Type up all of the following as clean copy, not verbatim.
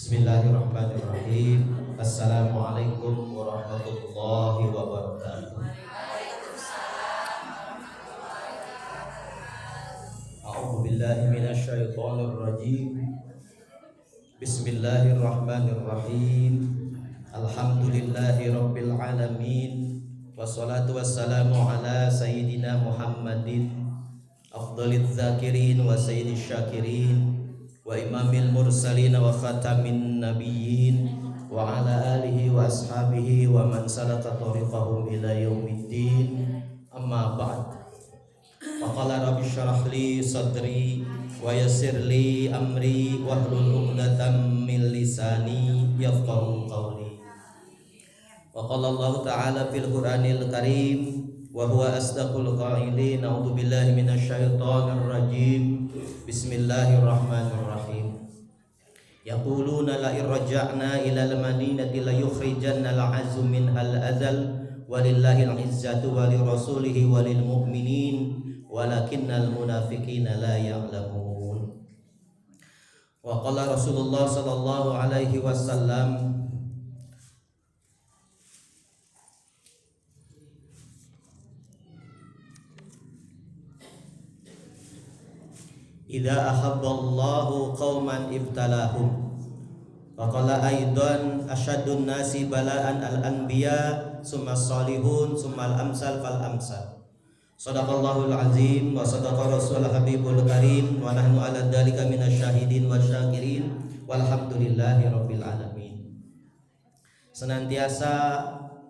Bismillahirrahmanirrahim. Assalamualaikum warahmatullahi wabarakatuh. A'udzu billahi minasyaitonir rajim. Bismillahirrahmanirrahim. Alhamdulillahi rabbil alamin. Wassalatu wassalamu ala sayyidina Muhammadin afdhaliz zakirin wa sayyidish syakirin wa imamil mursalin wa khatamin nabiyyin wa ala alihi wa ashabihi wa man salaka tariqahum ila yaumiddin. Amma ba'd. Faqala rabbi syrah li sadri wa yassir li amri wahlul 'uqdatam min lisani yafqahu qawli. Wa qala Allah ta'ala fil Qur'anil Karim wa huwa asdaqul qailin. A'udzu billahi minasyaitonir rajim. Bismillahirrahmanirrahim. Yaquluna la irja'na ilal madinati la yukhrijanna al-'azmu minhal azal walillahil 'izzatu wa lirasulihi wa lil mu'minin walakinnal munafiqina la ya'lamun. Wa qala Rasulullah sallallahu alaihi wasallam, idza ahabballahu qauman ibtalahum. Wa qala aidan asyadun nasi bala'an al-anbiya summa salihun summa al-amsal fal amsal. Shadaqallahul azim wa sadaqa rasul habibul karim wa nahnu ala dzalika minasyahidin wasyakirin walhamdulillahi rabbil alamin. Senantiasa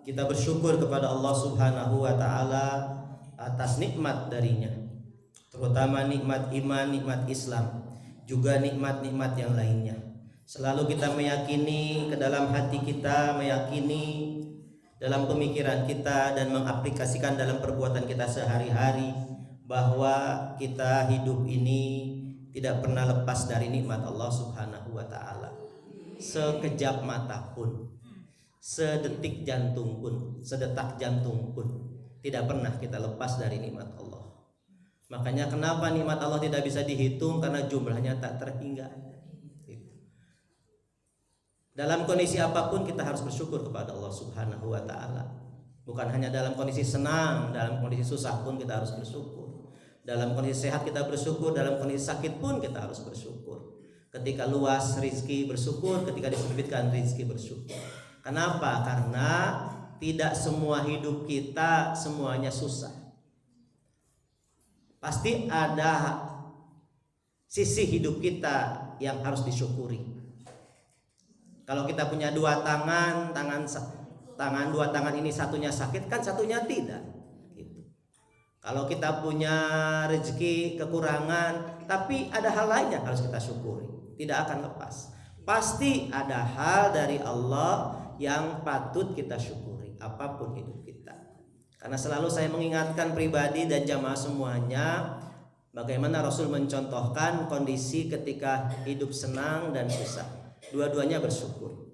kita bersyukur kepada Allah Subhanahu wa taala atas nikmat darinya, terutama nikmat iman, nikmat Islam, juga nikmat-nikmat yang lainnya. Selalu kita meyakini ke dalam hati kita, meyakini dalam pemikiran kita dan mengaplikasikan dalam perbuatan kita sehari-hari bahwa kita hidup ini tidak pernah lepas dari nikmat Allah Subhanahu wa taala. Sekejap mata pun, sedetik jantung pun, sedetak jantung pun tidak pernah kita lepas dari nikmat Allah. Makanya kenapa nikmat Allah tidak bisa dihitung, karena jumlahnya tak terhingga. Dalam kondisi apapun kita harus bersyukur kepada Allah Subhanahu wa taala. Bukan hanya dalam kondisi senang, dalam kondisi susah pun kita harus bersyukur. Dalam kondisi sehat kita bersyukur, dalam kondisi sakit pun kita harus bersyukur. Ketika luas rezeki bersyukur, ketika disempitkan rezeki bersyukur. Kenapa? Karena tidak semua hidup kita semuanya susah. Pasti ada sisi hidup kita yang harus disyukuri. Kalau kita punya dua tangan, dua tangan ini satunya sakit, kan satunya tidak. Gitu. Kalau kita punya rezeki kekurangan, tapi ada hal lain yang harus kita syukuri, tidak akan lepas. Pasti ada hal dari Allah yang patut kita syukuri, apapun hidup kita. Karena selalu saya mengingatkan pribadi dan jamaah semuanya, bagaimana Rasul mencontohkan kondisi ketika hidup senang dan susah. Dua-duanya bersyukur.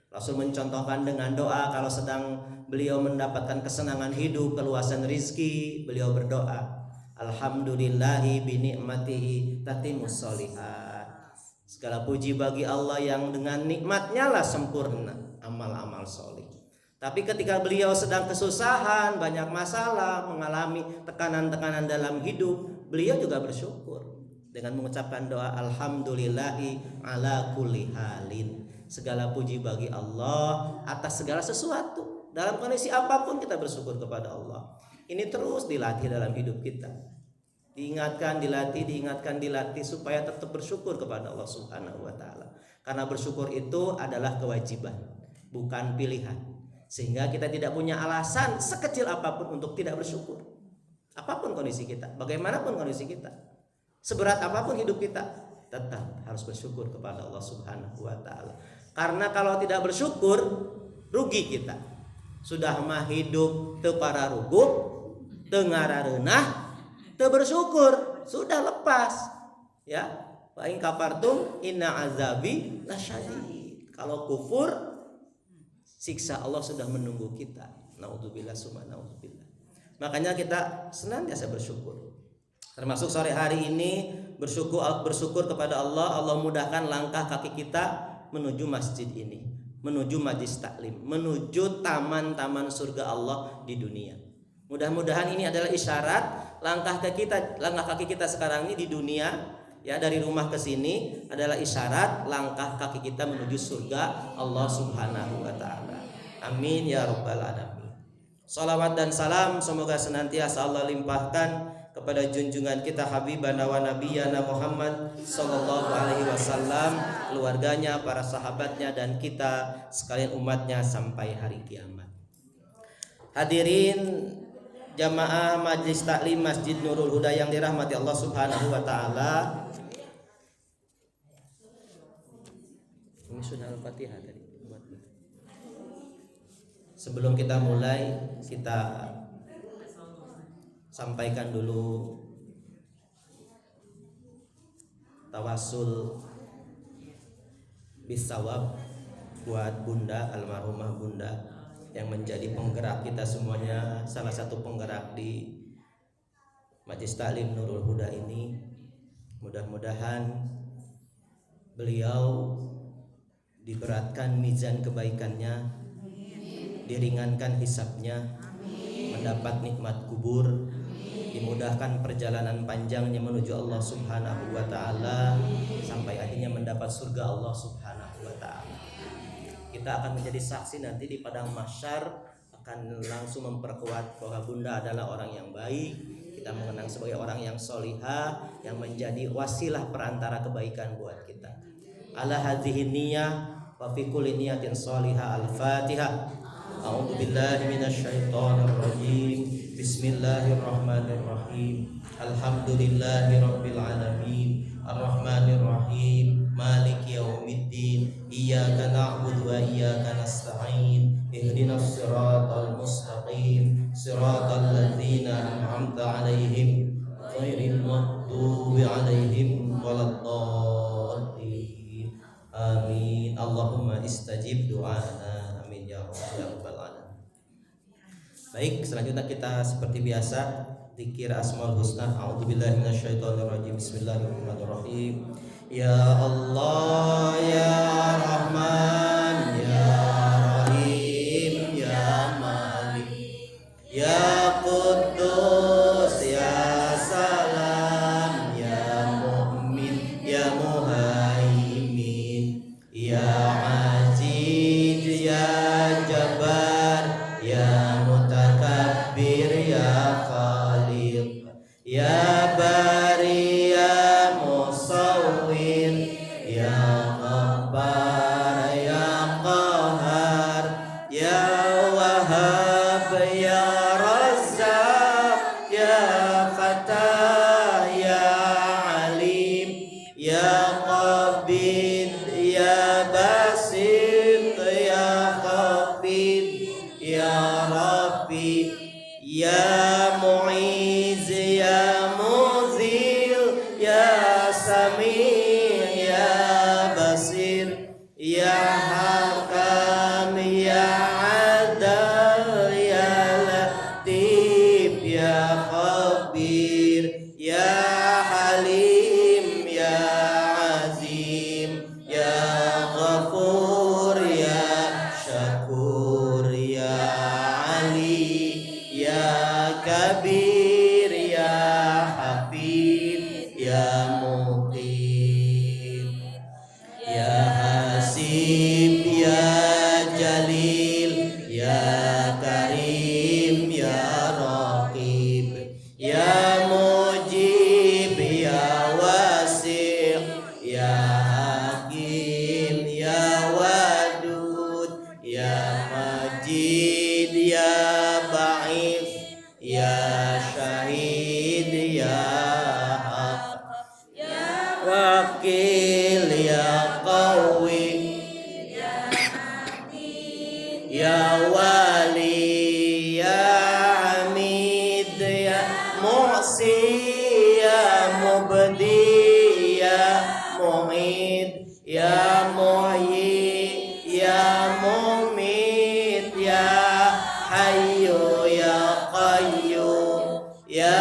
Rasul mencontohkan dengan doa, kalau sedang beliau mendapatkan kesenangan hidup, keluasan rizki, beliau berdoa, alhamdulillahi binikmatihi tatimus sholihat. Segala puji bagi Allah yang dengan nikmatnya lah sempurna amal-amal solih. Tapi ketika beliau sedang kesusahan, banyak masalah, mengalami tekanan-tekanan dalam hidup, beliau juga bersyukur dengan mengucapkan doa alhamdulillahi ala kulli halin. Segala puji bagi Allah atas segala sesuatu. Dalam kondisi apapun kita bersyukur kepada Allah. Ini terus dilatih dalam hidup kita. Diingatkan, dilatih supaya tetap bersyukur kepada Allah Subhanahu wa taala. Karena bersyukur itu adalah kewajiban, bukan pilihan. Sehingga kita tidak punya alasan sekecil apapun untuk tidak bersyukur. Apapun kondisi kita, bagaimanapun kondisi kita, seberat apapun hidup kita, tetap harus bersyukur kepada Allah Subhanahu wa taala. Karena kalau tidak bersyukur, rugi kita. Sudah mah hidup teu pararugup, teu ngarareunah, teu bersyukur, sudah lepas. Ya, wa in kafartum inna azabi lasyadid. Kalau kufur, siksa Allah sudah menunggu kita. Naudzubillah summa naudzubillah. Makanya kita senantiasa bersyukur. Termasuk sore hari ini bersyukur kepada Allah. Allah mudahkan langkah kaki kita menuju masjid ini, menuju majlis taklim, menuju taman-taman surga Allah di dunia. Mudah-mudahan ini adalah isyarat langkah kaki kita sekarang ini di dunia, ya, dari rumah ke sini adalah isyarat langkah kaki kita menuju surga Allah Subhanahu wa taala. Amin ya rabbal alamin. Salawat dan salam semoga senantiasa Allah limpahkan kepada junjungan kita Habibana wa Nabiyana Muhammad sallallahu alaihi wasallam, keluarganya, para sahabatnya, dan kita sekalian umatnya sampai hari kiamat. Hadirin jamaah Majlis Taklim Masjid Nurul Huda yang dirahmati Allah Subhanahu wa taala. Ini sudah Al-Fatihah tadi. Sebelum kita mulai, kita sampaikan dulu tawasul bisawab buat Bunda, almarhumah Bunda yang menjadi penggerak kita semuanya, salah satu penggerak di Majlis Taklim Nurul Huda ini. Mudah-mudahan beliau diberatkan mizan kebaikannya, diringankan hisabnya, mendapat nikmat kubur, dimudahkan perjalanan panjangnya menuju Allah Subhanahu wa taala sampai akhirnya mendapat surga Allah Subhanahu wa taala. Kita akan menjadi saksi nanti di padang mahsyar, akan langsung memperkuat bahwa Bunda adalah orang yang baik. Kita mengenang sebagai orang yang solihah, yang menjadi wasilah perantara kebaikan buat kita. Ala hadhihi niyyah wa fi kulli niyatin solihah. Al-Fatihah. A'udzu billahi minasyaitonir rajim. Bismillahirrahmanirrahim. Alhamdulillahirabbil alamin. Arrahmanir rahim. Maliki yaumiddin. Iyyaka na'budu wa iyyaka nasta'in. Ihdinas siratal mustaqim. Siratal ladzina an'amta 'alaihim ghairil maghdubi 'alaihim waladdallin. Amin. Allahumma istajib du'ana. Amin ya rabbal alamin. Baik, selanjutnya kita seperti biasa zikir Asmaul Husna. A'udzubillahi minasyaitonirrajim. Bismillahirrahmanirrahim. Ya Allah ya Rahman ya Rahim ya Malik ya Quddus ya Salam ya Mu'min ya Muhaimin ya Aziz ya Jabbar ya Mutakabbir ya Khaliq ya Bari ya Musawwir ya Ghaffar ya Qahar ya Wahhab ya Razzaq ya Fatah ya Alim ya Qabid ya Basit ya Khafid ya Rabbi ya Mu'iz ya Muzil ya Sami' ya Basir ya Hakam ya Adal ya Latif ya Khabir ya Halim ya Azim ya Ghafur ya Syakur ya Ali ya Kabir ya Hafid ya Muqim ya Hasib ya Jalil ya Karim ya Raqib ya Mujib ya Wasi' ya Hakim ya Wadud ya Majid ya Ba'if ya Syahid ya Haq Wakil ya Qawi ya Wali ya Hamid ya Muhsi ya Mubdi ya Mu'id ya Muhyi ya Mumit ya Hayyu ya Qayyum ya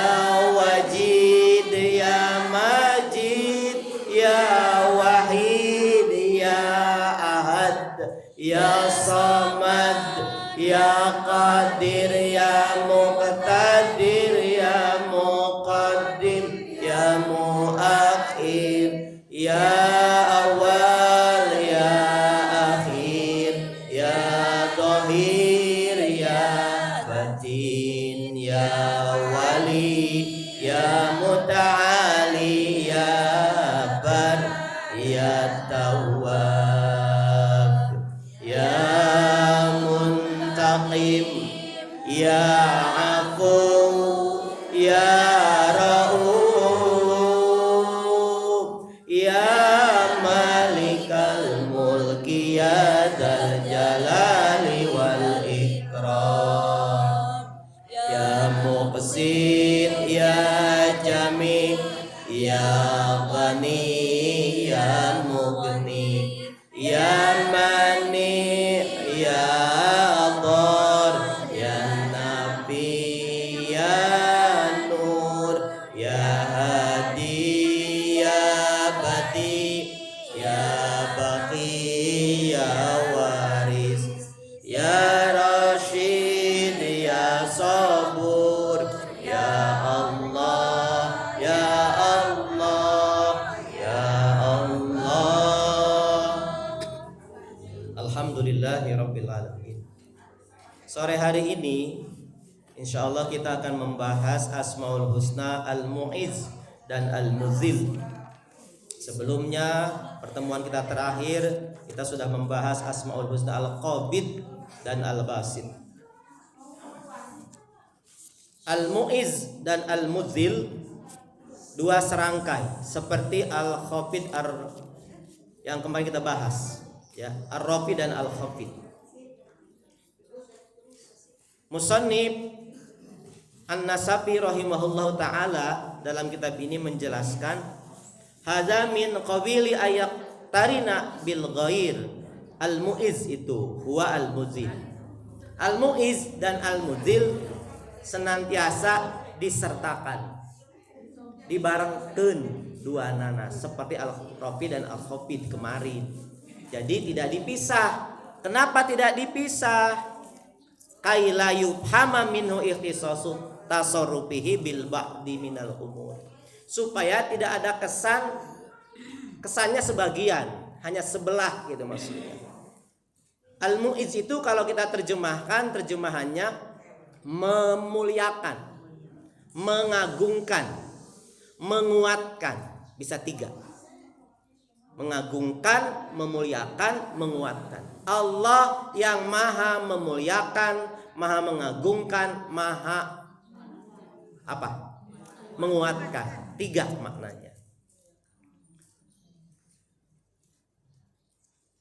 Wajid ya Majid ya Wahid ya Ya Samad, Ya Qadir, Ya Muqtadir, Ya Muqaddim, Ya Muakhir, Ya Awal, Ya Akhir, Ya Dhahir, Ya Batin, Ya Wali, Ya Muta'ali, Ya Bar, Ya Tawwab, Ya Muntaqim, Ya Afu, Ya Rauf, Ya Malikal Mulki, Ya Dzal Jalali wal Ikram, Ya Muqsit, Ya Jami, Ya Ghani, Ya Mughni, Ya Mani, Ya Dhar, Ya Nabi, Ya Nur, Ya Hadi, Ya Badi, Ya Baqi, Ya Waris, Ya Rashid, Ya Sabur, Ya Allah, Ya Allah, Ya Allah. Alhamdulillahirabbil alamin. Sore hari ini insya Allah kita akan membahas Asmaul Husna Al-Mu'izz dan Al-Muzil. Sebelumnya pertemuan kita terakhir kita sudah membahas Asmaul Husna Al-Qabid dan Al-Basit. Al-Mu'izz dan Al-Muzil dua serangkai seperti Al-Khafid yang kemarin kita bahas, ya, Ar-Rafi dan Al-Khafid. Musannif An-Nasafi rahimahullahu taala dalam kitab ini menjelaskan hadza min qabili ayaqtarina bil ghair. Al-Mu'izz itu huwa al-muzil. Al-Mu'izz dan al-muzil senantiasa disertakan, dibarengkeun dua nana seperti Al-Rafi dan Al-Khafid kemarin. Jadi tidak dipisah. Kenapa tidak dipisah? Kaila yufhama minhu ikhtisasu tasarrufihi bil ba'di minal umur. Supaya tidak ada kesannya sebagian, hanya sebelah gitu maksudnya. Al-Mu'izz itu kalau kita terjemahkan, terjemahannya memuliakan, mengagungkan, menguatkan, bisa tiga. Mengagungkan, memuliakan, menguatkan. Allah yang maha memuliakan, maha mengagungkan, maha apa? Menguatkan. Tiga maknanya.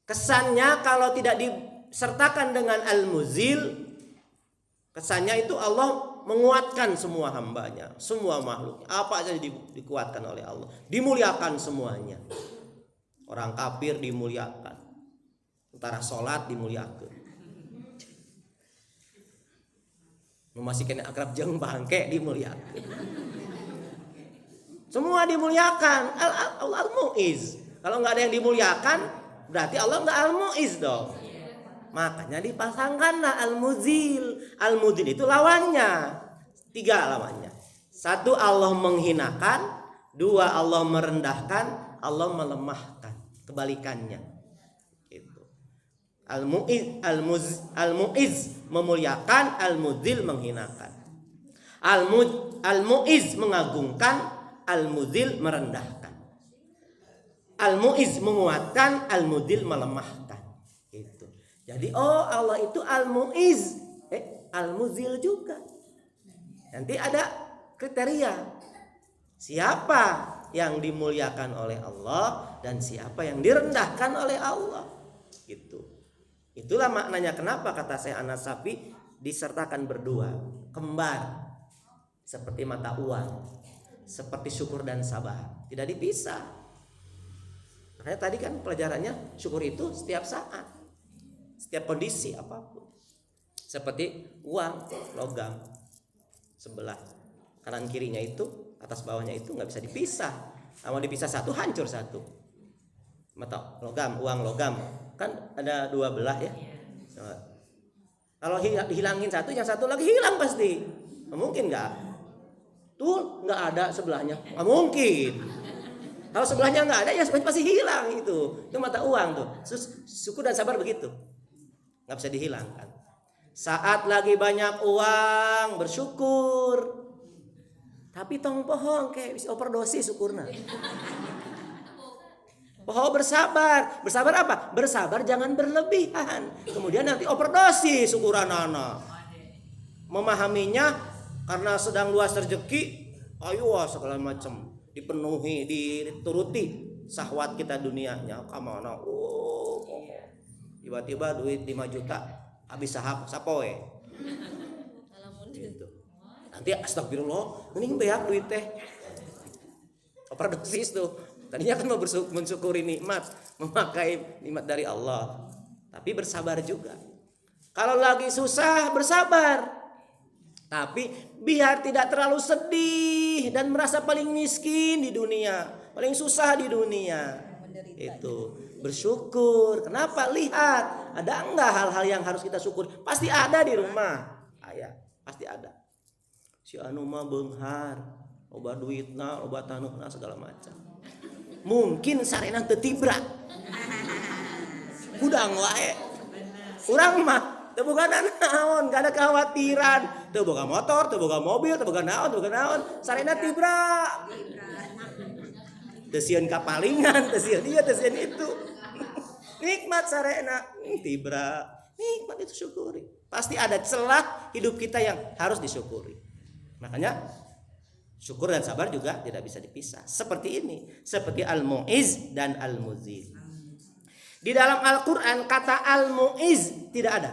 Kesannya kalau tidak disertakan dengan al-muzil, kesannya itu Allah menguatkan semua hambanya, semua makhluknya. Apa saja dikuatkan oleh Allah, dimuliakan semuanya. Orang kafir dimuliakan, antara sholat dimuliakan. Masih kena akrab jeung bangke dimuliakan. Semua dimuliakan. Al-Mu'izz. Kalau nggak ada yang dimuliakan, berarti Allah nggak Al-Mu'izz dong. Makanya dipasangkanlah Al-Muzil. Al-Muzil itu lawannya. Tiga lawannya. Satu, Allah menghinakan. Dua, Allah merendahkan. Allah melemahkan. Kebalikannya. Gitu. Al-Mu'izz memuliakan, Al-Muzil menghinakan. Al-Mu'izz mengagungkan, Al-Muzil merendahkan. Al-Mu'izz menguatkan, Al-Muzil melemahkan. Itu. Jadi Allah itu Al-Mu'izz, Al-Muzil juga. Nanti ada kriteria. Siapa yang dimuliakan oleh Allah dan siapa yang direndahkan oleh Allah. Gitu. Itulah maknanya kenapa kata Syekh An-Nasafi disertakan berdua, kembar. Seperti mata uang, seperti syukur dan sabar, tidak dipisah. Makanya tadi kan pelajarannya syukur itu setiap saat, setiap kondisi apapun. Seperti uang, logam sebelah kanan kirinya itu, atas bawahnya itu nggak bisa dipisah. Kalau dipisah satu, hancur satu. mata logam, uang logam kan ada dua belah ya. Nah, kalau dihilangin satu, yang satu lagi hilang pasti. Mungkin nggak? Tuh nggak ada sebelahnya, nggak mungkin. Kalau sebelahnya nggak ada ya pasti hilang itu. Itu mata uang tuh. Syukur dan sabar begitu, nggak bisa dihilangkan. Saat lagi banyak uang bersyukur. Tapi tong pohong kayak bisa overdosis syukurna. Pohon bersabar. Bersabar apa? Bersabar jangan berlebihan. Kemudian nanti overdosis syukuran anak. Memahaminya karena sedang luas rezeki, ayo segala macam dipenuhi, dituruti syahwat kita dunianya. Kamana? Tiba-tiba duit 5 juta habis sapoe. Gitu. Nanti astagfirullah, mending beak duit teh. Overdosis tuh. Tadinya kan mau mensyukuri nikmat, memakai nikmat dari Allah. Tapi bersabar juga. Kalau lagi susah bersabar. Tapi biar tidak terlalu sedih dan merasa paling miskin di dunia, paling susah di dunia. Itu bersyukur. Kenapa? Lihat, ada enggak hal-hal yang harus kita syukur? Pasti ada di rumah. Ayah, pasti ada. Si anu mah beunghar, loba duitna, loba tanuhna segala macam. Mungkin sarena teu tibra. Udang wae. Urang mah teu boga naon, gak ada kekhawatiran. Teu boga motor, teu boga mobil, teu boga naon, sarena tibra. Teu sieun kapalingan, teu sieun ieu, teu sieun itu. Nikmat sarena tibra. Nikmat itu syukuri. Pasti ada celah hidup kita yang harus disyukuri. Makanya syukur dan sabar juga tidak bisa dipisah. Seperti ini, seperti Al-Mu'izz dan Al-Muzil. Di dalam Al-Qur'an kata Al-Mu'izz tidak ada.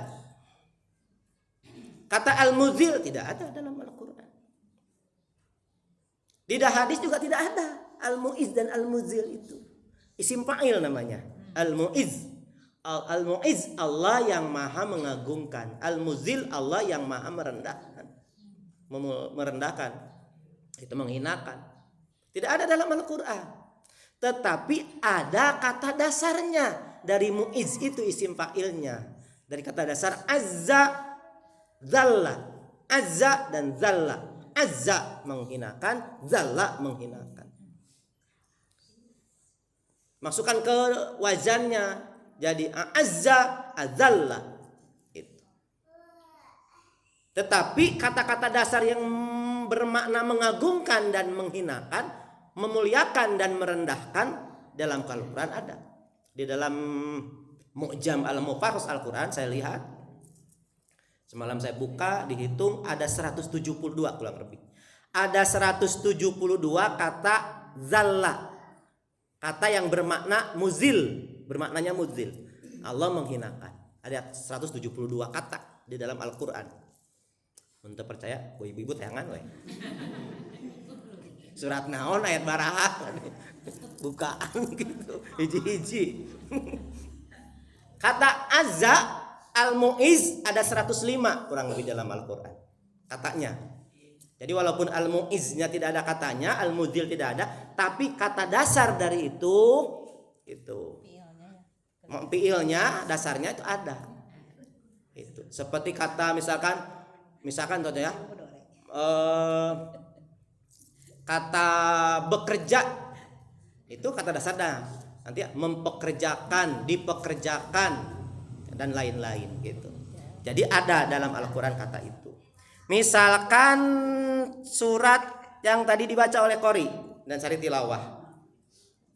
Kata Al-Muzil tidak ada dalam Al-Qur'an. Di hadis juga tidak ada Al-Mu'izz dan Al-Muzil itu. Isim fa'il namanya. Al-Mu'izz. Al-Mu'izz Allah yang maha mengagungkan. Al-Muzil Allah yang maha merendahkan, itu menghinakan. Tidak ada dalam Al-Qur'an. Tetapi ada kata dasarnya. Dari mu'izz itu isim fa'ilnya. Dari kata dasar azza, zalla. Azza dan zalla. Azza menghinakan, zalla menghinakan. Masukkan ke wazannya. Jadi azza, azalla. Tetapi kata-kata dasar yang bermakna mengagungkan dan menghinakan, memuliakan dan merendahkan dalam Al-Quran ada. Di dalam Mu'jam al-Mufassal Al-Quran saya lihat. Semalam saya buka, dihitung ada 172 kurang lebih. Ada 172 kata zalla. Kata yang bermakna muzil, bermaknanya muzil. Allah menghinakan. Ada 172 kata di dalam Al-Quran. Untuk percaya, ibu-ibu tayangan we. Surat naon ayat baraha. Bukaan gitu. Hiji-hiji. Kata azza al-mu'izz ada 105 kurang lebih dalam Al-Qur'an. Katanya. Jadi walaupun al-mu'izznya tidak ada katanya, al-muzil tidak ada, tapi kata dasar dari itu fiilnya dasarnya itu ada. Itu. Seperti kata misalkan contohnya kata bekerja itu kata dasarnya nanti mempekerjakan, dipekerjakan dan lain-lain gitu. Jadi ada dalam Al-Qur'an kata itu. Misalkan surat yang tadi dibaca oleh Qori dan Sari Tilawah.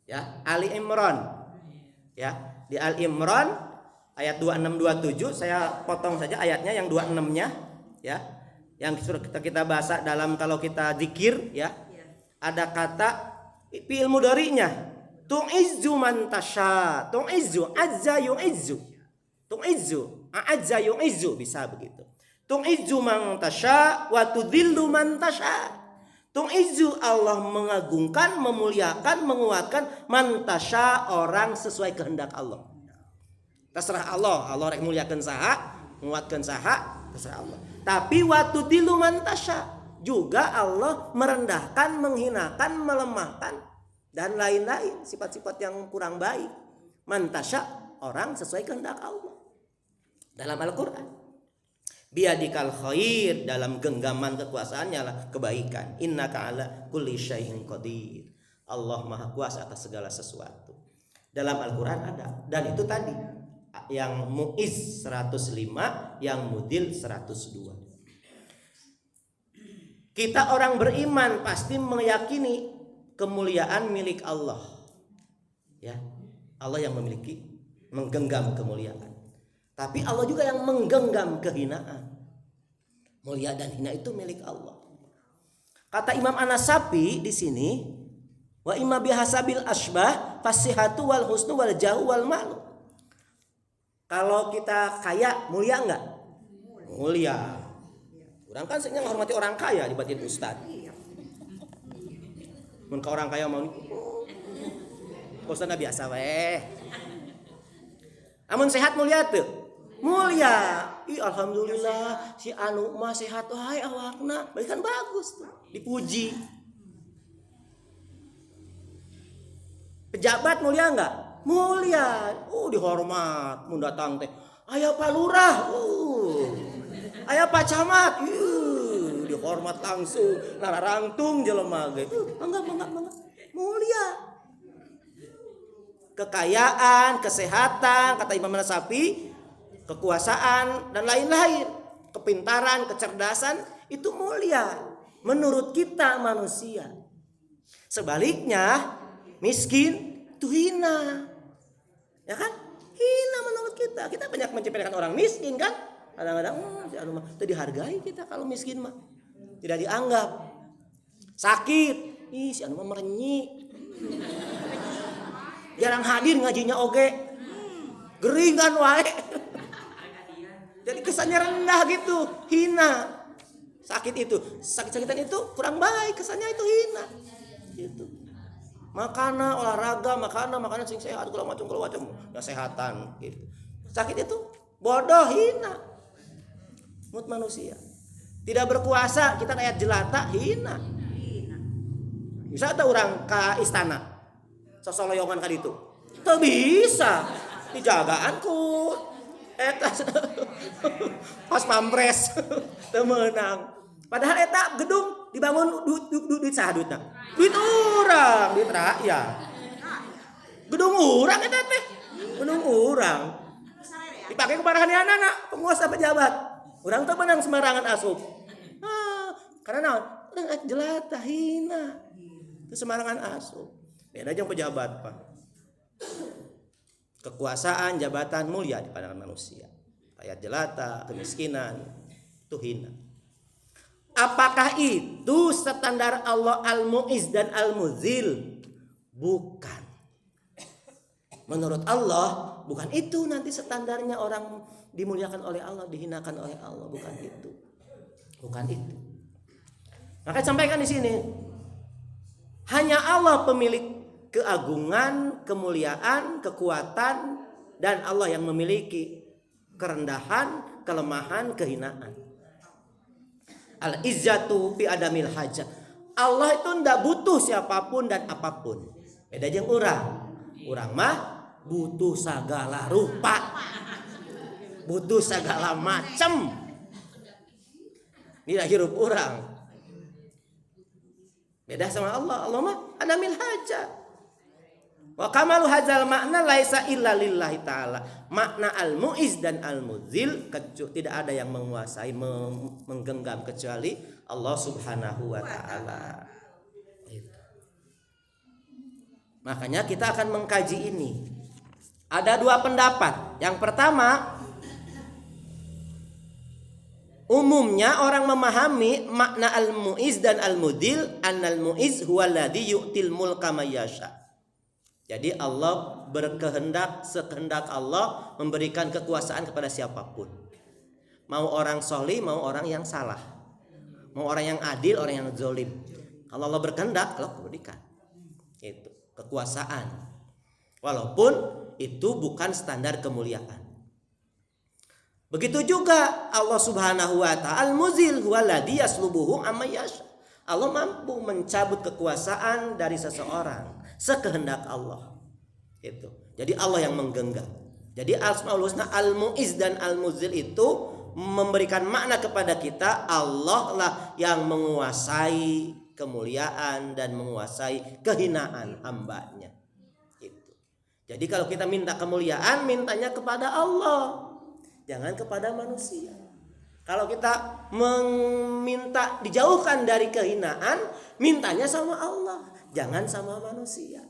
Ya, Ali Imran. Ya, di Ali Imran ayat 26 27 saya potong saja ayatnya yang 26-nya. Ya, yang kita bahas dalam kalau kita zikir ya, ada kata fi'il mudhari'nya tu'izzu man tasha, tu'izzu azza yu'izzu, tu'izzu azza yu'izzu, bisa begitu. Tu'izzu man tasha wa tudhillu man tasha. Tu'izzu Allah mengagungkan, memuliakan, menguatkan man tasha orang sesuai kehendak Allah. Terserah Allah rek muliakeun saha, menguatkan saha, terserah Allah. Tapi waktu diluman tasya juga Allah merendahkan, menghinakan, melemahkan dan lain-lain sifat-sifat yang kurang baik. Man tasya, orang sesuai kehendak Allah. Dalam Al-Qur'an. Biadikal khair, dalam genggaman kekuasaannya lah kebaikan. Innaka ala kulli syai'in qadir. Allah Maha Kuasa atas segala sesuatu. Dalam Al-Qur'an ada. Dan itu tadi yang Mu'iz 105, yang Mudil 102. Kita orang beriman pasti meyakini kemuliaan milik Allah. Ya. Allah yang memiliki, menggenggam kemuliaan. Tapi Allah juga yang menggenggam kehinaan. Mulia dan hina itu milik Allah. Kata Imam An-Nasafi di sini, wa imma bihasabil asbah fasihatu wal husnu wal jahu wal malu. Kalau kita kaya, mulia enggak? Mulia. Orang kan sering menghormati orang kaya dibatin ustad. Mun ka orang kaya mau ustadna biasa weh. Amun sehat mulia tuh. Mulia. Ih alhamdulillah si anu mah sehat wae awakna. Berarti kan bagus tuh, dipuji. Pejabat mulia enggak? Mulia. Dihormat mun datang teh. Aya Pak Lurah. Aya Pak Camat. Dihormat langsung. Nararangtung jelema ge. Mangga. Mulia. Kekayaan, kesehatan, kata Imam An-Nasafi, kekuasaan dan lain-lain, kepintaran, kecerdasan itu mulia menurut kita manusia. Sebaliknya, miskin itu hina. Ya kan? Hina menurut kita. Kita banyak menciptakan orang miskin kan? Kadang-kadang si anu mah teu dihargai kita kalau miskin mah. Tidak dianggap. Sakit, si anu mah merenyi. Jarang hadir ngajinya oge. Geringan wae. Jadi kesannya rendah gitu, hina. Sakit itu, sakit-sakitan itu kurang baik, kesannya itu hina. Gitu. Makanan, olahraga, makanan sing sehat, segala macam kesehatan gitu. Sakit itu bodoh, hina. Mut manusia. Tidak berkuasa, kita kayak jelata, hina. Bisa ada orang ke istana. Sosoloyongan ka ditu. Teu bisa. Dijagaan ku pas pampres teu meunang. Padahal eta gedung dibangun duit saha duitna? Duit urang, duit rakyat. Gedung urang eta teh. Gedung urang. Dipakai ku parahanana penguasa pejabat. Urang teu menang sembarangan asup. Karena naon? Urang jelata hina. Teu sembarangan asup. Beda jeung pejabat, Pak. Kekuasaan, jabatan mulia di pandangan manusia. Rakyat jelata, kemiskinan, itu hina. Apakah itu standar Allah Al-Mu'izz dan Al-Muzil? Bukan. Menurut Allah, bukan itu nanti standarnya orang dimuliakan oleh Allah, dihinakan oleh Allah, bukan itu. Bukan itu. Maka sampaikan di sini. Hanya Allah pemilik keagungan, kemuliaan, kekuatan, dan Allah yang memiliki kerendahan, kelemahan, kehinaan. Al-izzatu fi adamil hajat. Allah itu tidak butuh siapapun dan apapun. Beda jeung urang. Urang mah butuh segala rupa. Butuh segala macam. Ini hirup urang. Beda sama Allah. Allah mah adamil hajat. Wa kamalu hadzal makna laisa illa lillahi ta'ala. Makna al-mu'izz dan al-muzil tidak ada yang menguasai, menggenggam kecuali Allah Subhanahu wa ta'ala. Makanya kita akan mengkaji ini. Ada dua pendapat. Yang pertama, umumnya orang memahami makna al-mu'izz dan al-muzil, annal mu'izz huwallazi yu'til mulka may yasha. Jadi Allah berkehendak, sekehendak Allah memberikan kekuasaan kepada siapapun. Mau orang solih, mau orang yang salah. Mau orang yang adil, orang yang zalim. Kalau Allah berkehendak, Allah berikan. Itu kekuasaan. Walaupun itu bukan standar kemuliaan. Begitu juga Allah Subhanahu wa ta'ala al-muzil huwallazi yaslubuhu amma yasha. Allah mampu mencabut kekuasaan dari seseorang sekehendak Allah. Itu. Jadi Allah yang menggenggam. Jadi Asmaul Husna Al-Mu'izz dan Al-Mudzil itu memberikan makna kepada kita Allah lah yang menguasai kemuliaan dan menguasai kehinaan hambanya. Itu. Jadi kalau kita minta kemuliaan, mintanya kepada Allah, jangan kepada manusia. Kalau kita meminta dijauhkan dari kehinaan, mintanya sama Allah, jangan sama manusia.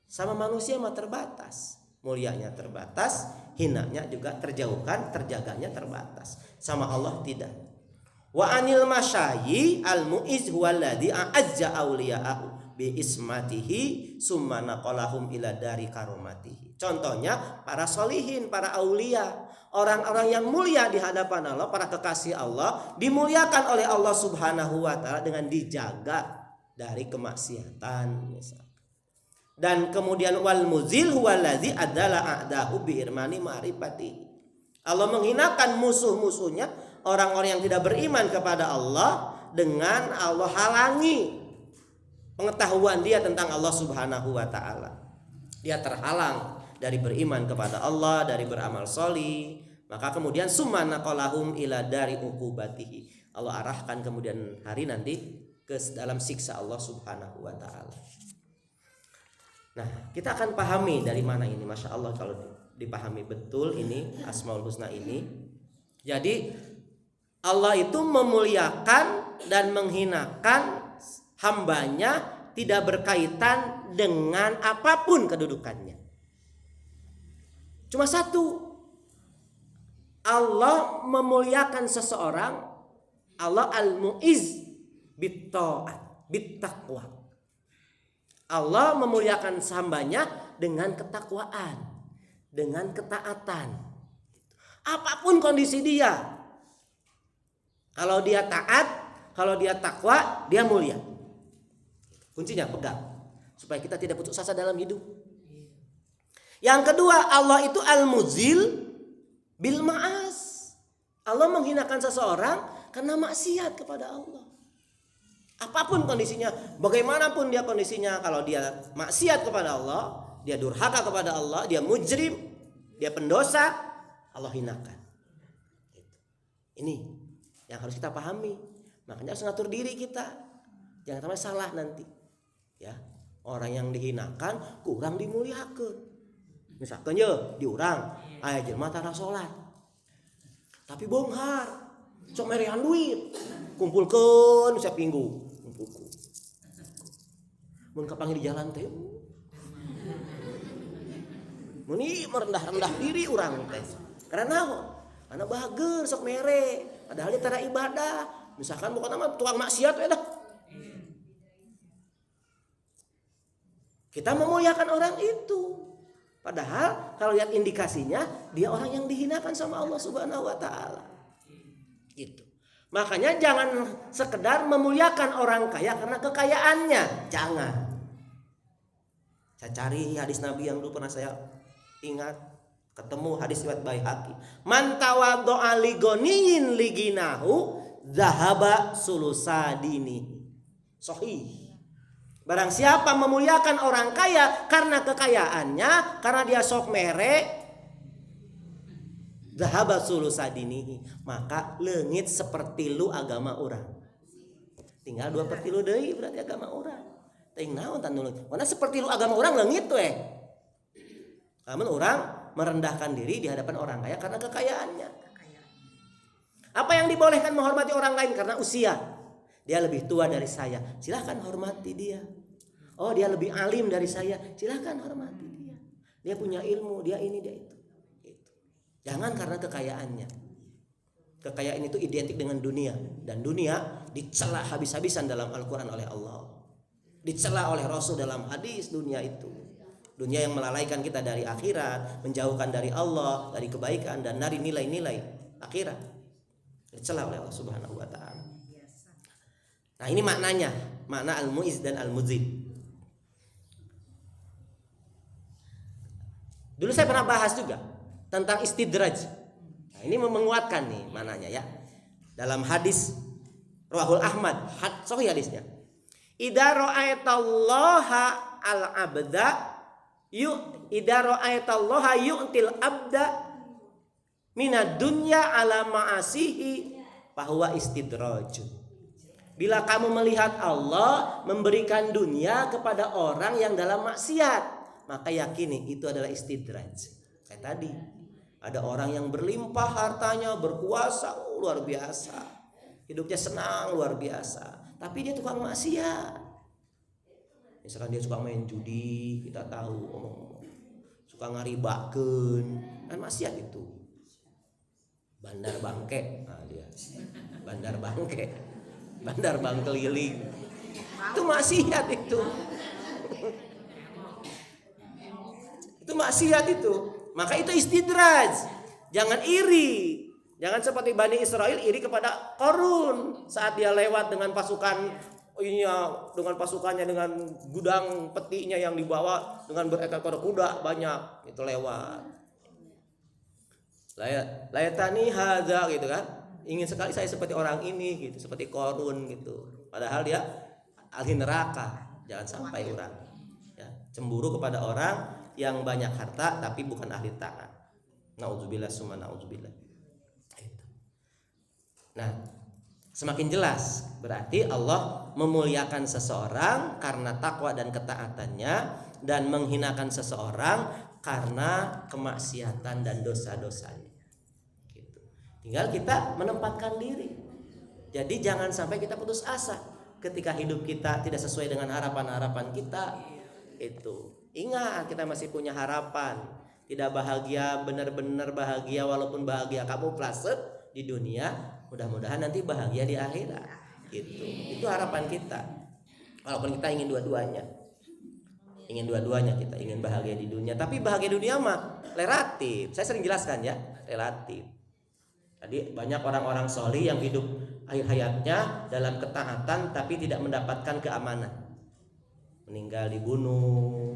Sama manusia mah terbatas, mulianya terbatas, hinanya juga terjauhkan, terjaganya terbatas. Sama Allah tidak. Wa anil masyayi al-mu'izz huwallazi a'azza awliya'ahu bi ismatihi summa naqalahum ila dari karomatihi. Contohnya para solihin, para aulia, orang-orang yang mulia di hadapan Allah, para kekasih Allah, dimuliakan oleh Allah Subhanahu wa taala dengan dijaga dari kemaksiatan misalnya. Dan kemudian wal muzil huwallazi adalah a'dahu bi irmani ma'rifati. Allah menghinakan musuh-musuhnya, orang-orang yang tidak beriman kepada Allah, dengan Allah halangi pengetahuan dia tentang Allah Subhanahu wa taala. Dia terhalang dari beriman kepada Allah, dari beramal sholih. Maka kemudian summa naqalahum ila dari uqubatihi. Allah arahkan kemudian hari nanti ke dalam siksa Allah Subhanahu wa taala. Nah, kita akan pahami dari mana ini, Masya Allah kalau dipahami betul ini Asmaul Husna ini. Jadi Allah itu memuliakan dan menghinakan hambanya tidak berkaitan dengan apapun kedudukannya. Cuma satu, Allah memuliakan seseorang, Allah al-mu'izz bit-ta'at, bit-taqwa. Allah memuliakan hambanya dengan ketakwaan, dengan ketaatan. Apapun kondisi dia, kalau dia taat, kalau dia takwa, dia mulia. Kuncinya pegang, supaya kita tidak putus asa dalam hidup. Yang kedua, Allah itu al-muzil bil ma'as. Allah menghinakan seseorang karena maksiat kepada Allah. Apapun kondisinya, bagaimanapun dia kondisinya, kalau dia maksiat kepada Allah, dia durhaka kepada Allah, dia mujrim, dia pendosa, Allah hinakan. Ini yang harus kita pahami. Makanya harus ngatur diri kita, jangan sampai salah nanti. Ya, orang yang dihinakan kurang dimuliakan. Misalkan ya diurang, aya jelema tara salat. Tapi bonghar, sok merehan duit, kumpulkeun sapinggu. Mun kapanggih di jalan teh mun merendah-rendah diri urang teh karena karena bager sok mere padahal dia tara ibadah, misalkan bukan nama tukang maksiat we dah. Kita memuliakan orang itu, padahal kalau lihat indikasinya dia orang yang dihinakan sama Allah Subhanahu wa taala. Gitu. Makanya jangan sekedar memuliakan orang kaya karena kekayaannya, jangan. Saya cari hadis Nabi yang dulu pernah saya ingat, ketemu hadis riwayat Baihaqi. Man tawaddo'a li ghaniyin li ginahu dzahaba sulusadini. Sahih. Barang siapa memuliakan orang kaya karena kekayaannya, karena dia sok mere, dzahaba sulusadinihi, maka leungit sepertilu agama orang. Tinggal 2/3 deui berarti agama orang. Teuing naon tan leungit? Mana sepertilu agama orang leungit we. Namun orang merendahkan diri di hadapan orang kaya karena kekayaannya. Apa yang dibolehkan menghormati orang lain karena usia? Dia lebih tua dari saya, silahkan hormati dia. Oh, dia lebih alim dari saya, silahkan hormati dia. Dia punya ilmu, dia ini, dia itu. Jangan karena kekayaannya. Kekayaan itu identik dengan dunia, dan dunia dicela habis-habisan dalam Al-Quran oleh Allah, dicela oleh Rasul dalam hadis. Dunia itu dunia yang melalaikan kita dari akhirat, menjauhkan dari Allah, dari kebaikan dan dari nilai-nilai akhirat, dicela oleh Allah Subhanahu wa taala. Nah, ini maknanya, makna al-mu'izz dan al-mudzil. Dulu saya pernah bahas juga tentang istidraj. Nah, ini menguatkan nih mananya ya. Dalam hadis Rawahul Ahmad, sahih hadisnya. Idza ra'aitallaha al-abda idza ra'aitallaha yu'til abda minad dunya ala ma'asihi fahuwa istidraj. Bila kamu melihat Allah memberikan dunia kepada orang yang dalam maksiat, maka yakini itu adalah istidraj. Kayak tadi, ada orang yang berlimpah hartanya, berkuasa, luar biasa, hidupnya senang luar biasa, tapi dia tukang maksiat. Misalkan dia suka main judi, kita tahu, suka ngaribakeun, kan maksiat itu. Bandar bangke, nah dia bandar bangke, bandar bang keliling, itu maksiat itu. Itu maksiat itu. Maka itu istidraj. Jangan iri. Jangan seperti Bani Israel iri kepada Qarun saat dia lewat dengan pasukannya, dengan gudang petinya yang dibawa dengan berekor kuda banyak, itu lewat. Layatani hadza gitu kan. Ingin sekali saya seperti orang ini gitu, seperti Qarun gitu. Padahal dia ahli neraka. Jangan sampai orang ya, cemburu kepada orang yang banyak harta tapi bukan ahli taat. Nauzubillah summa nauzubillah. Nah, semakin jelas berarti Allah memuliakan seseorang karena takwa dan ketaatannya, dan menghinakan seseorang karena kemaksiatan dan dosa-dosanya. Gitu. Tinggal kita menempatkan diri. Jadi jangan sampai kita putus asa ketika hidup kita tidak sesuai dengan harapan-harapan kita. Itu. Ingat, kita masih punya harapan. Tidak bahagia, benar-benar bahagia, walaupun bahagia kamu plaset di dunia, mudah-mudahan nanti bahagia di akhirat. Gitu. Itu harapan kita. Walaupun kita ingin dua-duanya. Ingin dua-duanya, kita ingin bahagia di dunia, tapi bahagia dunia mah relatif. Saya sering jelaskan ya, relatif. Tadi banyak orang-orang solih yang hidup akhir hayatnya dalam ketaatan tapi tidak mendapatkan keamanan. Meninggal dibunuh,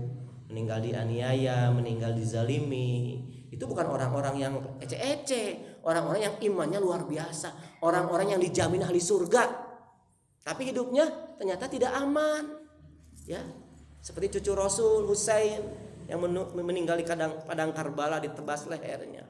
meninggal dianiaya, meninggal dizalimi. Itu bukan orang-orang yang ece-ece, orang-orang yang imannya luar biasa, orang-orang yang dijamin ahli surga, tapi hidupnya ternyata tidak aman. Ya, seperti cucu Rasul Husain yang meninggal di padang Karbala, ditebas lehernya.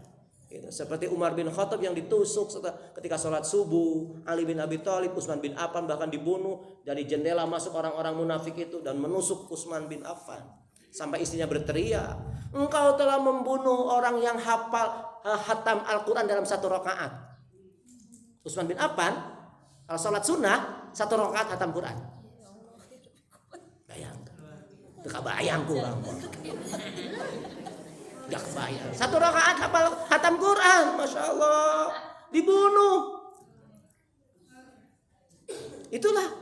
Gitu. Seperti Umar bin Khattab yang ditusuk ketika sholat subuh, Ali bin Abi Thalib, Utsman bin Affan bahkan dibunuh, dari jendela masuk orang-orang munafik itu dan menusuk Utsman bin Affan sampai istrinya berteriak, engkau telah membunuh orang yang hafal khatam Al-Quran dalam satu rakaat. Utsman bin Affan kalau sholat sunnah satu rakaat khatam Quran. Bayangkan, itu kabayang kurang. Gak kebayang. Satu rakaat hafal khatam Quran, masya Allah, dibunuh. Itulah